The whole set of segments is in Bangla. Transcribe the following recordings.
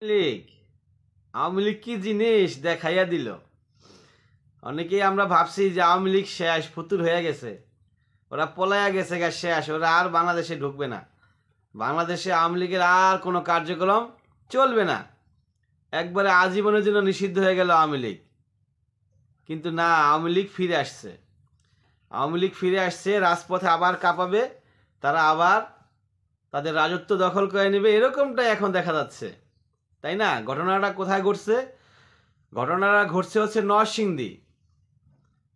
লীগ আওয়ামী লীগ কি জিনিস দেখাইয়া দিল। অনেকেই আমরা ভাবছি যে আওয়ামী লীগ শেষ, ফুতুর হয়ে গেছে, ওরা পলাইয়া গেছে, শেষ, ওরা আর বাংলাদেশে ঢুকবে না, বাংলাদেশে আওয়ামী লীগের আর কোনো কার্যক্রম চলবে না, একবারে আজীবনের জন্য নিষিদ্ধ হয়ে গেল আওয়ামী লীগ। কিন্তু না, আওয়ামী লীগ ফিরে আসছে, আওয়ামী লীগ ফিরে আসছে, রাজপথে আবার কাঁপাবে, তারা আবার তাদের রাজত্ব দখল করে নেবে, এরকমটাই এখন দেখা যাচ্ছে, তাই না? ঘটনাটা কোথায় ঘটছে? ঘটনাটা ঘটছে হচ্ছে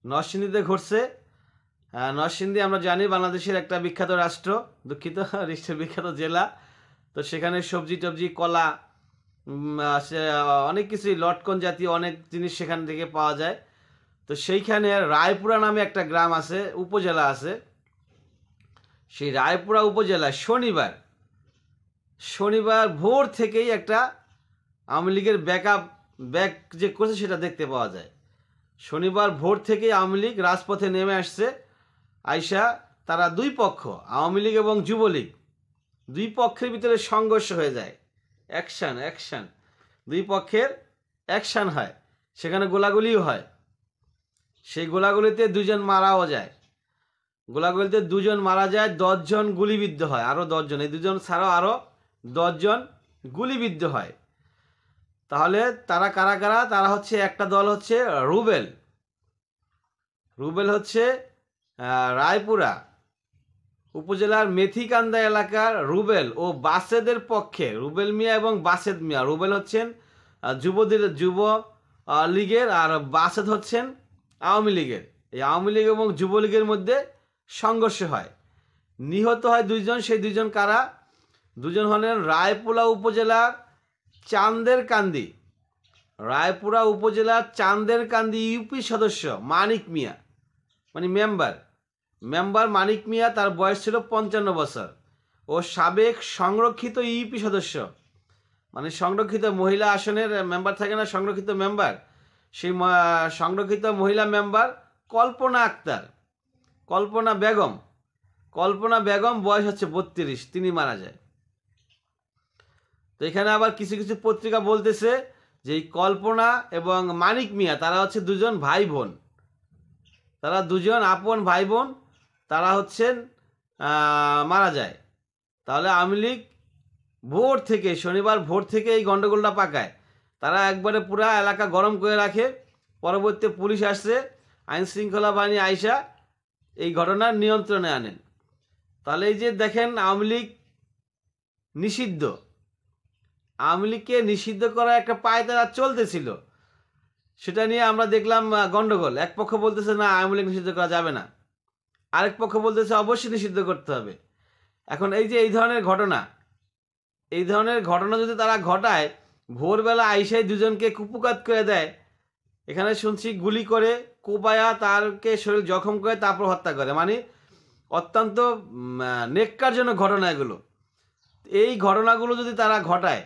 নরসিংদীতে ঘটছে। নরসিংদী আমরা জানি বাংলাদেশের একটা বিখ্যাত রাষ্ট্র, দুঃখিত, বিখ্যাত জেলা। তো সেখানে সবজি টবজি, কলা, অনেক কিছুই, লটকন জাতীয় অনেক জিনিস সেখান থেকে পাওয়া যায়। তো সেইখানে রায়পুরা নামে একটা গ্রাম আছে, উপজেলা আছে। সেই রায়পুরা উপজেলায় শনিবার ভোর থেকেই একটা আওয়ামী লীগের ব্যাক যে করছে সেটা দেখতে পাওয়া যায়। শনিবার ভোর থেকেই আওয়ামী লীগ রাজপথে নেমে আসছে। আইসা তারা দুই পক্ষ, আওয়ামী লীগ এবং যুবলীগ, দুই পক্ষের ভিতরে সংঘর্ষ হয়ে যায়, অ্যাকশন, দুই পক্ষের অ্যাকশন হয়, সেখানে গোলাগুলিও হয়। সেই গোলাগুলিতে দুজন মারাও যায়, গোলাগুলিতে দুজন মারা যায়, 10 জন গুলিবিদ্ধ হয়, আরও 10 জন, এই দুজন ছাড়াও আরও 10 জন গুলিবিদ্ধ হয়। তাহলে তারা কারা কারা? তারা হচ্ছে, একটা দল হচ্ছে রুবেল হচ্ছে রায়পুরা উপজেলার মেথিকান্দা এলাকার রুবেল ও বাসেদের পক্ষে, রুবেল মিয়া এবং বাসেদ মিয়া। রুবেল হচ্ছেন যুব লীগের, আর বাসেদ হচ্ছেন আওয়ামী লীগের। এই আওয়ামী লীগ এবং যুবলীগের মধ্যে সংঘর্ষ হয়, নিহত হয় 2 জন। সেই 2 জন কারা? 2 জন হলেন রায়পুরা উপজেলার চান্দেরকান্দি ইউপি সদস্য মানিক মিয়া, মানে মেম্বার মানিক মিয়া, তার বয়স ছিল 55 বছর, ও সাবেক সংরক্ষিত ইউপি সদস্য, মানে সংরক্ষিত মহিলা আসনের মেম্বার থাকে না, সংরক্ষিত মেম্বার, সেই সংরক্ষিত মহিলা মেম্বার কল্পনা বেগম বয়স হচ্ছে 32, তিনি মারা যায়। তো এখানে আবার কিছু কিছু পত্রিকা বলতেছে যে এই কল্পনা এবং মানিক মিয়া তারা হচ্ছে 2 জন ভাই বোন, তারা 2 জন আপন ভাই বোন, তারা হচ্ছেন মারা যায়। তাহলে আওয়ামী লীগ শনিবার ভোর থেকে এই গন্ডগোলটা পাকায়, তারা একবারে পুরা এলাকা গরম করে রাখে। পরবর্তী পুলিশ আসছে, আইন শৃঙ্খলা বাহিনী আইসা এই ঘটনার নিয়ন্ত্রণে আনেন। তাহলে এই যে দেখেন, আওয়ামী লীগ নিষিদ্ধ, আওয়ামী লীগকে নিষিদ্ধ করা একটা পায়তারা চলতেছিল, সেটা নিয়ে আমরা দেখলাম গন্ডগোল। এক পক্ষ বলতেছে না, আওয়ামী লীগ নিষিদ্ধ করা যাবে না, আরেক পক্ষ বলতেছে অবশ্যই নিষিদ্ধ করতে হবে। এখন এই যে এই ধরনের ঘটনা যদি তারা ঘটায়, ভোরবেলা আইসাই 2 জনকে কুপুকাত করে দেয়, এখানে শুনছি গুলি করে কোপায়া তারকে শরীর জখম করে তারপর হত্যা করে, মানে অত্যন্ত নেক্কারজনক ঘটনা এগুলো। এই ঘটনাগুলো যদি তারা ঘটায়,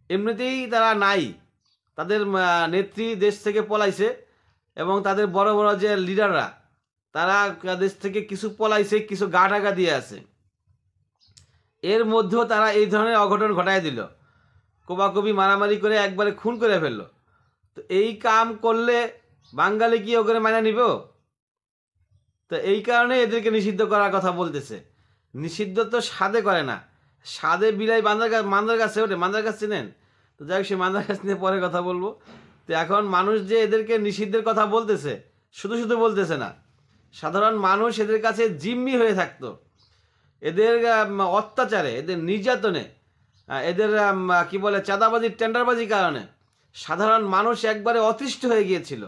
এমনিতেই তারা নাই, তাদের নেত্রী দেশ থেকে পলাইছে, এবং তাদের বড় বড় যে লিডাররা তারা দেশ থেকে কিছু পলাইছে, কিছু গা ঢাকা দিয়ে আছে, এর মধ্যেও তারা এই ধরনের অঘটন ঘটায় দিল, কোবাকবি মারামারি করে একবারে খুন করে ফেললো। তো এই কাম করলে বাঙালি কি ওখানে মানা নিব? তো এই কারণে এদেরকে নিষিদ্ধ করার কথা বলতেছে। নিষিদ্ধ তো স্বাদে করে না, স্বাদে বিলাই মান্দার গাছে ওঠে, মান্দার গাছ চিনেন? তো যাই হোক, সেই মান্দার গাছ নিয়ে পরে কথা বলবো। তো এখন মানুষ যে এদেরকে নিষিদ্ধের কথা বলতেছে, শুধু বলতেছে না, সাধারণ মানুষ এদের কাছে জিম্মি হয়ে থাকতো, এদের অত্যাচারে, এদের নির্যাতনে, এদের কি বলে চাঁদাবাজি, টেন্ডারবাজির কারণে সাধারণ মানুষ একবারে অতিষ্ঠ হয়ে গিয়েছিল।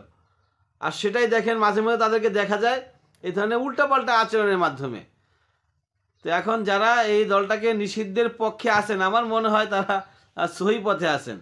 আর সেটাই দেখেন, মাঝে মাঝে তাদেরকে দেখা যায় এই ধরনের উল্টাপাল্টা আচরণের মাধ্যমে। তো এখন যারা এই দলটাকে নিষিদ্ধের পক্ষে আছেন, আমার মনে হয় তারা সহি পথে আছেন।